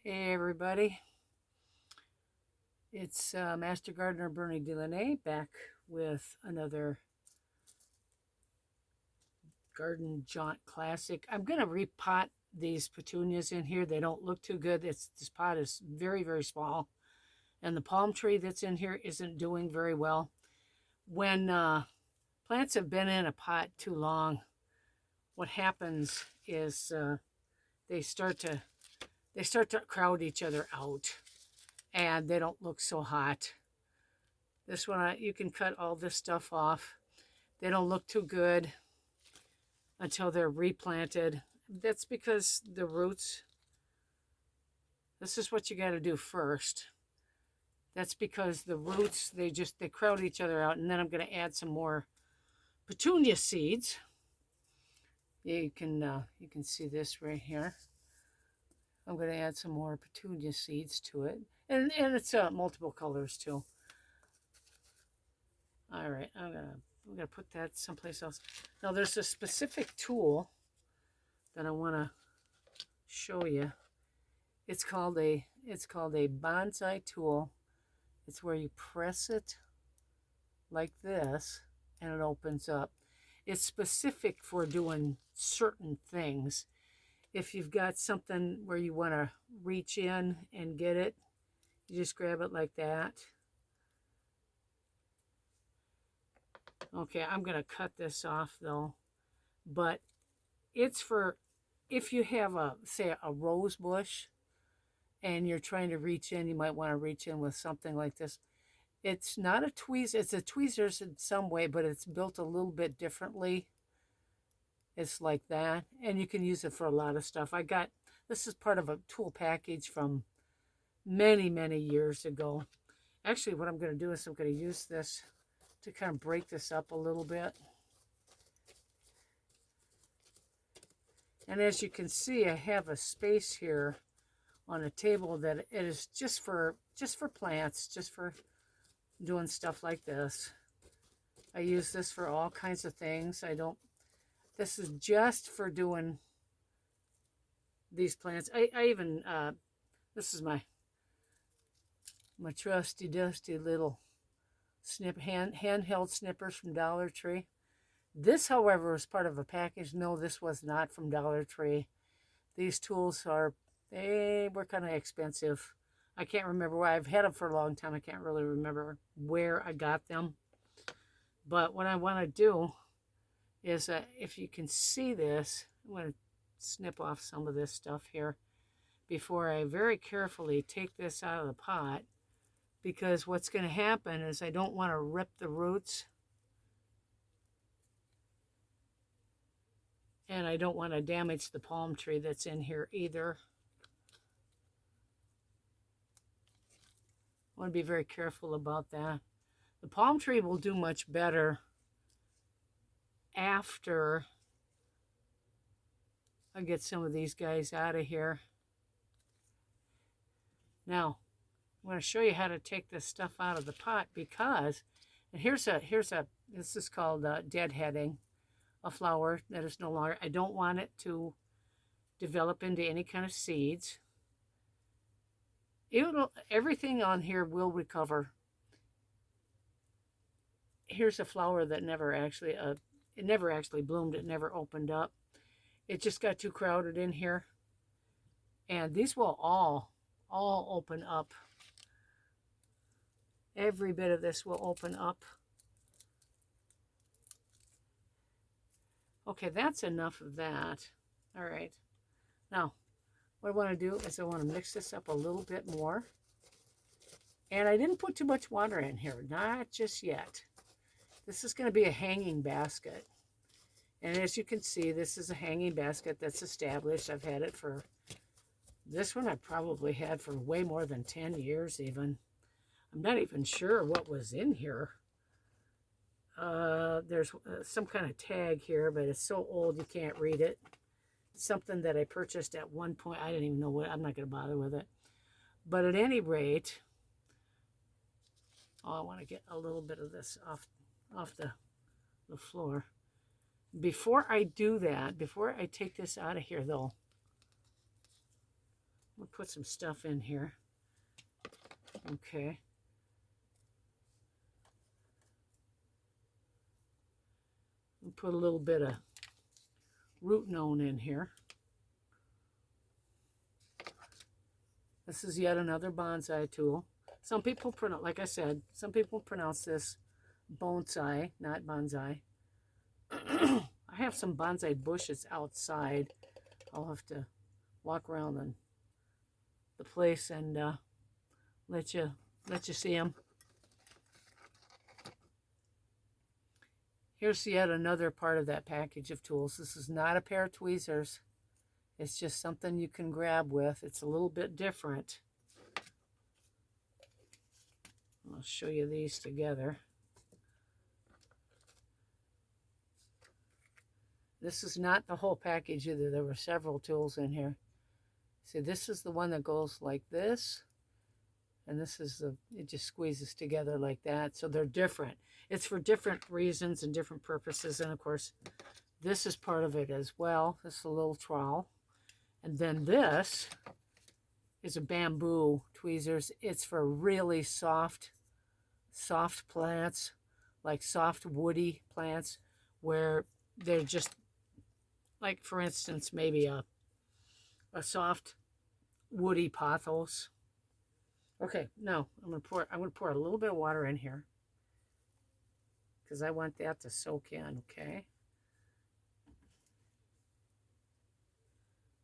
Hey everybody, it's Master Gardener Bernie Delaney back with another Garden Jaunt classic. I'm going to repot these petunias in here. They don't look too good. This pot is very, very small, and the palm tree that's in here isn't doing very well. When plants have been in a pot too long, what happens is they start to crowd each other out, and they don't look so hot. This one, you can cut all this stuff off. They don't look too good until they're replanted. That's because the roots, this is what you got to do first. That's because the roots, they crowd each other out. And then I'm going to add some more petunia seeds. You can see this right here. I'm going to add some more petunia seeds to it. And it's multiple colors too. All right, we're gonna put that someplace else. Now there's a specific tool that I want to show you. It's called a bonsai tool. It's where you press it like this and it opens up. It's specific for doing certain things. If you've got something where you want to reach in and get it, you just grab it like that. Okay, I'm going to cut this off though, but it's for if you have say a rose bush and you're trying to reach in, you might want to reach in with something like this. It's not a tweezer, it's a tweezers in some way, but it's built a little bit differently. It's like that, and you can use it for a lot of stuff. This is part of a tool package from many, many years ago. Actually, what I'm going to do is I'm going to use this to kind of break this up a little bit. And as you can see, I have a space here on a table that it is just for plants, just for doing stuff like this. I use this for all kinds of things. This is just for doing these plants. I even, this is my trusty dusty little handheld snippers from Dollar Tree. This, however, was part of a package. No, this was not from Dollar Tree. These tools they were kind of expensive. I can't remember why. I've had them for a long time. I can't really remember where I got them. But what I want to do is, if you can see this, I'm going to snip off some of this stuff here before I very carefully take this out of the pot, because what's going to happen is I don't want to rip the roots, and I don't want to damage the palm tree that's in here either. I want to be very careful about that. The palm tree will do much better after I get some of these guys out of here. Now, I'm going to show you how to take this stuff out of the pot, because, and this is called deadheading a flower that is no longer, I don't want it to develop into any kind of seeds. Everything on here will recover. Here's a flower that never actually bloomed. It never opened up. It just got too crowded in here. And these will all open up. Every bit of this will open up. Okay, that's enough of that. All right. Now, what I want to do is I want to mix this up a little bit more. And I didn't put too much water in here, not just yet. This is going to be a hanging basket. And as you can see, this is a hanging basket that's established. I've had it for, this one I probably had for way more than 10 years even. I'm not even sure what was in here. There's some kind of tag here, but it's so old you can't read it. It's something that I purchased at one point. I didn't even know what, I'm not going to bother with it. But at any rate, I want to get a little bit of this off the floor. Before I do that, before I take this out of here though, I'm going to put some stuff in here. Okay. I'll put a little bit of root known in here. This is yet another bonsai tool. Some people pronounce, like I said, some people pronounce this bonsai, not bonsai. I have some bonsai bushes outside. I'll have to walk around the place and let you see them. Here's yet another part of that package of tools. This is not a pair of tweezers. It's just something you can grab with. It's a little bit different. I'll show you these together. This is not the whole package either. There were several tools in here. See, this is the one that goes like this. And this is it just squeezes together like that. So they're different. It's for different reasons and different purposes. And of course, this is part of it as well. This is a little trowel. And then this is a bamboo tweezers. It's for really soft plants, like soft woody plants, where they're just like, for instance, maybe a soft woody pothos. Okay, now I'm gonna pour a little bit of water in here because I want that to soak in. Okay.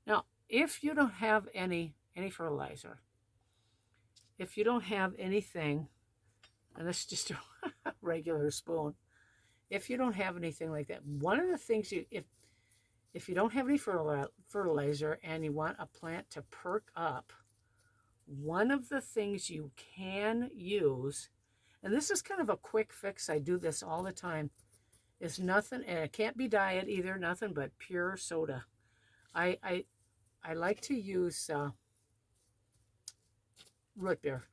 Now, if you don't have any fertilizer, if you don't have anything, and this is just a regular spoon, if you don't have anything like that, one of the things if you don't have any fertilizer and you want a plant to perk up, one of the things you can use, and this is kind of a quick fix, I do this all the time, is nothing, and it can't be diet either, nothing but pure soda. I like to use root beer.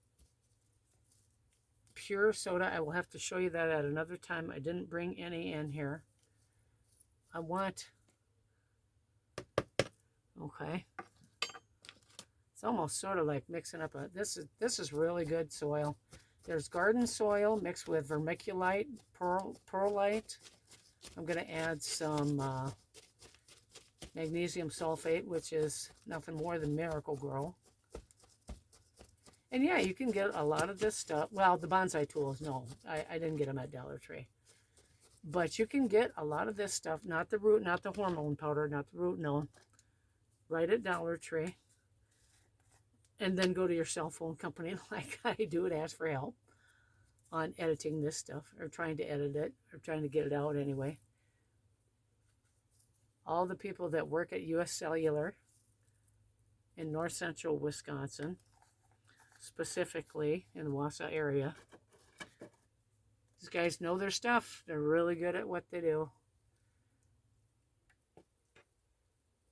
Pure soda. I will have to show you that at another time. I didn't bring any in here. I want, okay. It's almost sort of like mixing up this is really good soil. There's garden soil mixed with vermiculite, perlite. I'm going to add some magnesium sulfate, which is nothing more than Miracle-Gro. And yeah, you can get a lot of this stuff. Well, the bonsai tools, no, I didn't get them at Dollar Tree. But you can get a lot of this stuff, not the hormone powder, not the root known, right at Dollar Tree. And then go to your cell phone company like I do and ask for help on editing this stuff, or trying to edit it, or trying to get it out anyway. All the people that work at US Cellular in north central Wisconsin, specifically in the Wausau area, these guys know their stuff. They're really good at what they do.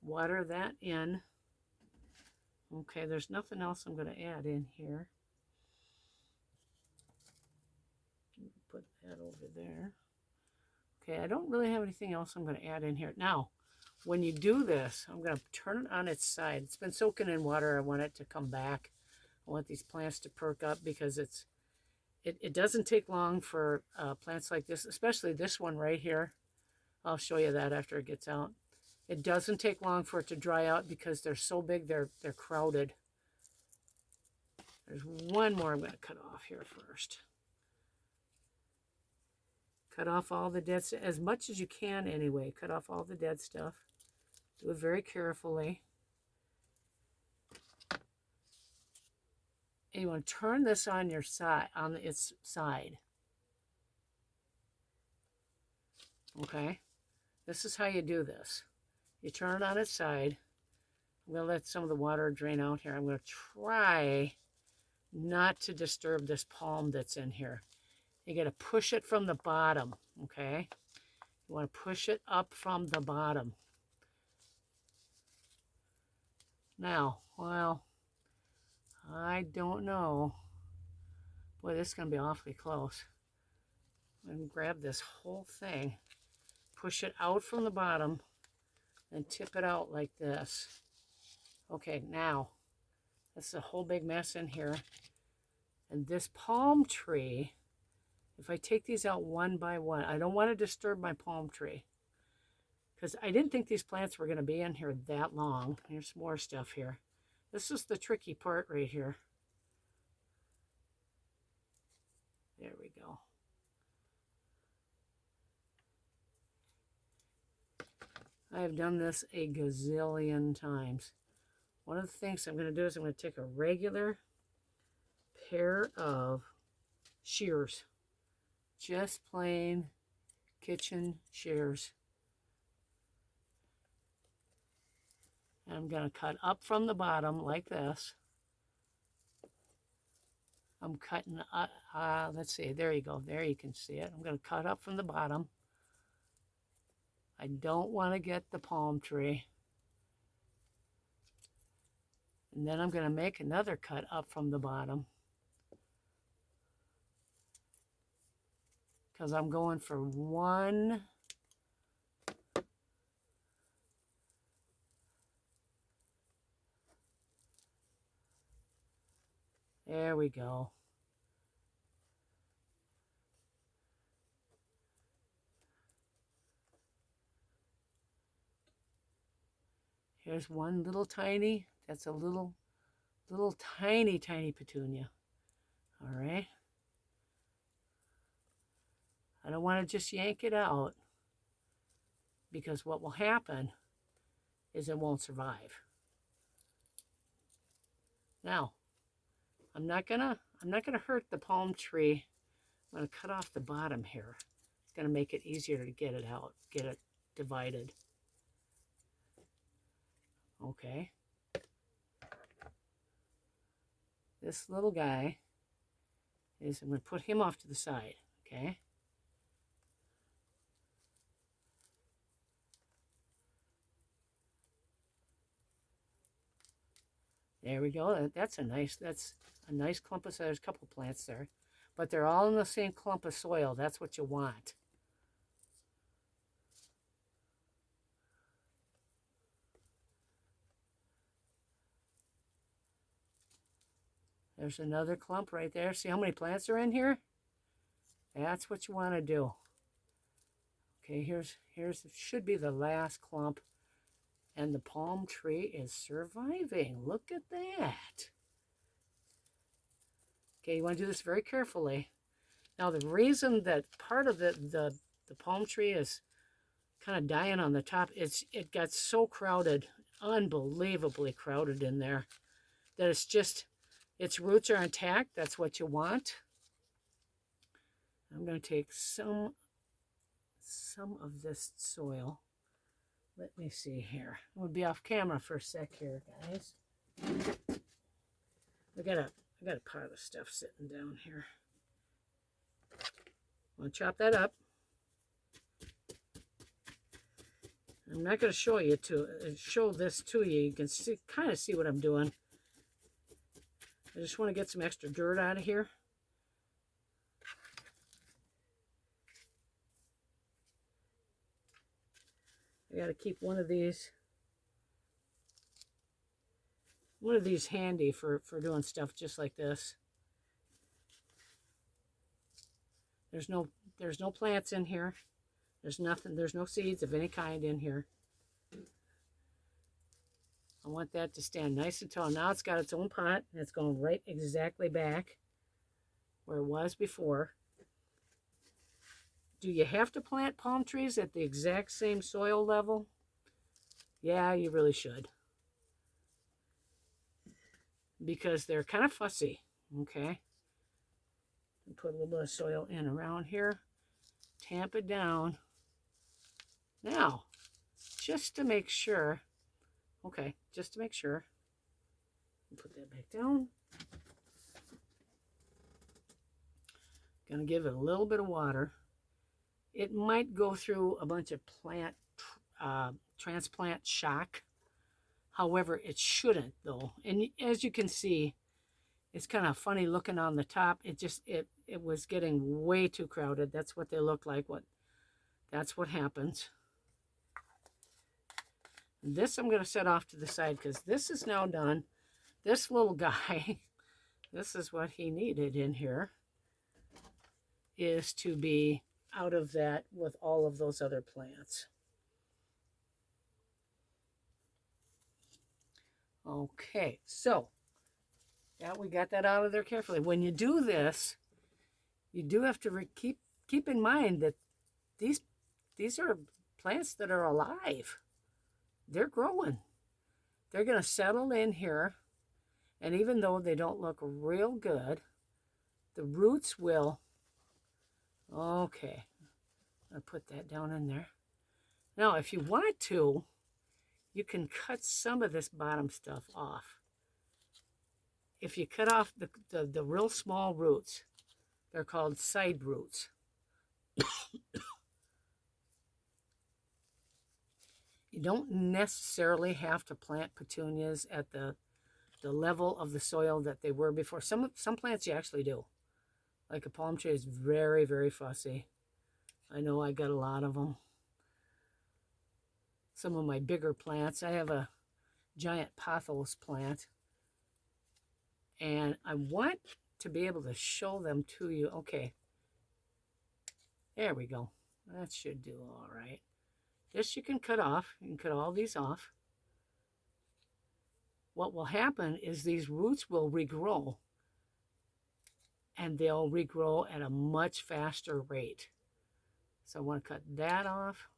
Water that in. Okay, there's nothing else I'm going to add in here. Put that over there. Okay, I don't really have anything else I'm going to add in here. Now, when you do this, I'm going to turn it on its side. It's been soaking in water. I want it to come back. I want these plants to perk up because it doesn't take long for plants like this, especially this one right here. I'll show you that after it gets out. It doesn't take long for it to dry out because they're so big, they're crowded. There's one more I'm going to cut off here first. Cut off all the dead stuff, as much as you can anyway. Cut off all the dead stuff. Do it very carefully. And you want to turn this on your side, on its side. Okay? This is how you do this. You turn it on its side. I'm going to let some of the water drain out here. I'm going to try not to disturb this palm that's in here. You got to push it from the bottom, okay? You want to push it up from the bottom. Now, well, I don't know. Boy, this is going to be awfully close. I'm going to grab this whole thing, push it out from the bottom, and tip it out like this. Okay, now, That's a whole big mess in here. And this palm tree, if I take these out one by one, I don't want to disturb my palm tree, because I didn't think these plants were going to be in here that long. Here's more stuff here. This is the tricky part right here. There we go. I have done this a gazillion times. One of the things I'm going to do is I'm going to take a regular pair of shears. Just plain kitchen shears. And I'm going to cut up from the bottom like this. I'm cutting, let's see, there you go. There you can see it. I'm going to cut up from the bottom. I don't want to get the palm tree. And then I'm going to make another cut up from the bottom, because I'm going for one. There we go. Here's one little tiny, that's a little tiny petunia. All right. I don't want to just yank it out, because what will happen is it won't survive. Now, I'm not gonna hurt the palm tree. I'm gonna cut off the bottom here. It's gonna make it easier to get it out, get it divided. Okay. This little guy is, I'm going to put him off to the side, okay? There we go. That's a nice clump of soil. There's a couple plants there, but they're all in the same clump of soil. That's what you want. There's another clump right there. See how many plants are in here? That's what you want to do. Okay, here's should be the last clump. And the palm tree is surviving. Look at that. Okay, you want to do this very carefully. Now, the reason that part of the palm tree is kind of dying on the top, it got so crowded, unbelievably crowded in there, that it's just, its roots are intact. That's what you want. I'm going to take some of this soil. Let me see here. I'm going to be off camera for a sec here, guys. I got a pile of stuff sitting down here. I'm going to chop that up. I'm not going to show this to you. You can kind of see what I'm doing. I just want to get some extra dirt out of here. I got to keep one of these handy for doing stuff just like this. There's no plants in here. There's nothing. There's no seeds of any kind in here. I want that to stand nice and tall. Now it's got its own pot, and it's going right exactly back where it was before. Do you have to plant palm trees at the exact same soil level? Yeah, you really should. Because they're kind of fussy, okay? Put a little bit of soil in around here. Tamp it down. Now, just to make sure, okay, just to make sure, put that back down. Gonna give it a little bit of water. It might go through a bunch of plant transplant shock. However, it shouldn't though. And as you can see, it's kind of funny looking on the top. It was getting way too crowded. That's what they look like. That's what happens. This I'm going to set off to the side because this is now done. this little guy, this is what he needed in here, is to be out of that with all of those other plants. Okay, so that we got that out of there carefully. When you do this, you do have to keep in mind that these are plants that are alive. They're growing. They're going to settle in here, and even though they don't look real good, the roots will. Okay, I'll put that down in there. Now, if you want to, you can cut some of this bottom stuff off. If you cut off the real small roots, they're called side roots. You don't necessarily have to plant petunias at the level of the soil that they were before. Some plants you actually do. Like a palm tree is very, very fussy. I know I got a lot of them. Some of my bigger plants, I have a giant pothos plant, and I want to be able to show them to you. Okay, there we go. That should do all right. This you can cut off. You can cut all these off. What will happen is these roots will regrow, and they'll regrow at a much faster rate. So I want to cut that off.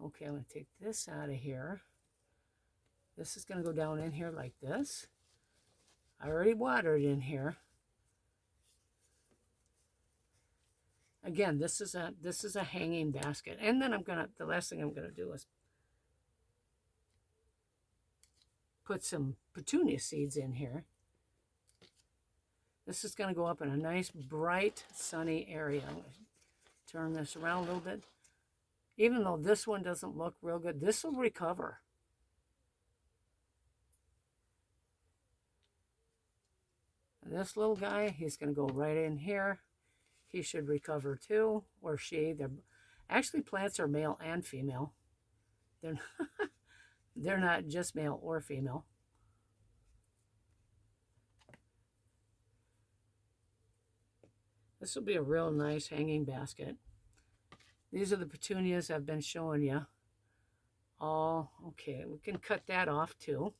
Okay, I'm going to take this out of here. This is going to go down in here like this. I already watered in here. Again, this is a hanging basket. And then the last thing I'm going to do is put some petunia seeds in here. This is going to go up in a nice, bright, sunny area. I'm going to turn this around a little bit. Even though this one doesn't look real good, this will recover. And this little guy, he's going to go right in here. He should recover too, or she. Actually, plants are male and female. They're not just male or female. This will be a real nice hanging basket. These are the petunias I've been showing you. All okay, we can cut that off too.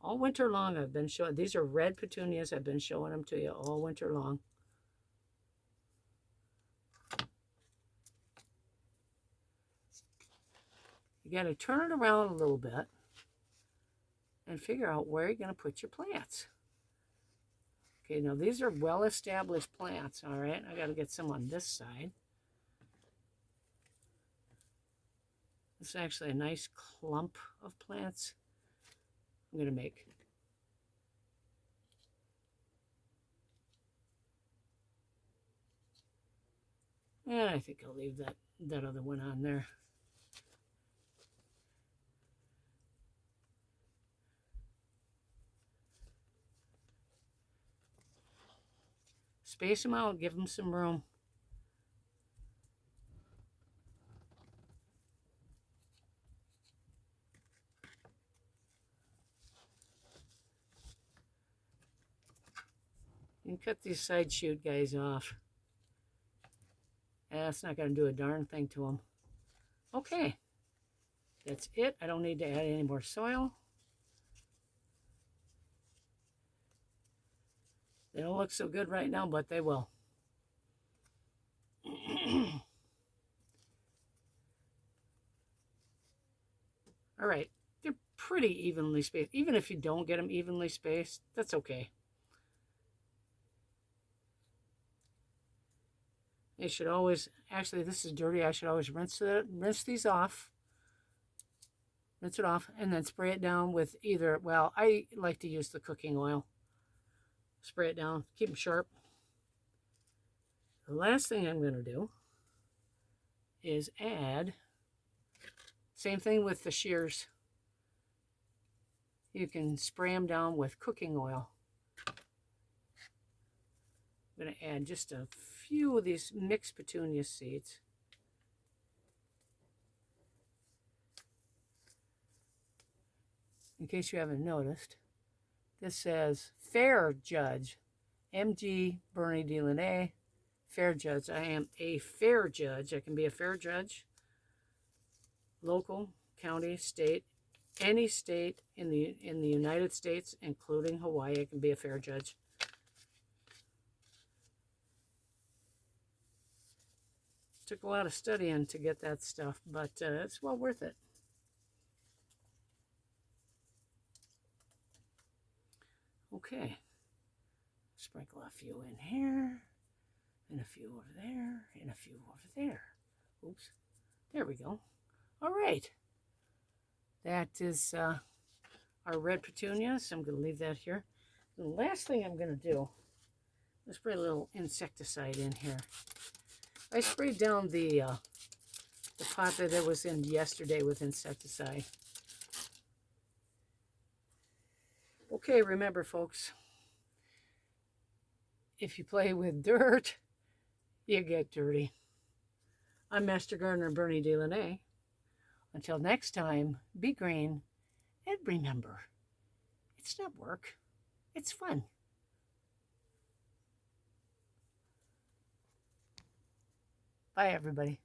All winter long I've been showing. These are red petunias. I've been showing them to you all winter long. You got to turn it around a little bit and figure out where you're going to put your plants. Okay, now these are well-established plants, all right? I got to get some on this side. This is actually a nice clump of plants. I'm going to make. And I think I'll leave that other one on there. Space them out, give them some room. You can cut these side shoot guys off. That's not going to do a darn thing to them. Okay, that's it. I don't need to add any more soil. They don't look so good right now, but they will. All right, they're pretty evenly spaced. Even if you don't get them evenly spaced, that's okay. They should always, actually this is dirty, I should always rinse these off. Rinse it off and then spray it down with either, well, I like to use the cooking oil. Spray it down, keep them sharp. The last thing I'm going to do is add, same thing with the shears. You can spray them down with cooking oil. I'm going to add just a few of these mixed petunia seeds. in case you haven't noticed, this says Fair Judge, MG Bernie DeLaNay, Fair Judge. I am a fair judge. I can be a fair judge, local, county, state, any state in the United States, including Hawaii. I can be a fair judge. Took a lot of studying to get that stuff, but it's well worth it. Okay, sprinkle a few in here, and a few over there, and a few over there. Oops, there we go. All right, that is our red petunias. I'm going to leave that here. The last thing I'm going to do is spray a little insecticide in here. I sprayed down the pot that it was in yesterday with insecticide. Okay, remember, folks, if you play with dirt, you get dirty. I'm Master Gardener Bernie DeLaNay. Until next time, be green, and remember, it's not work, it's fun. Bye, everybody.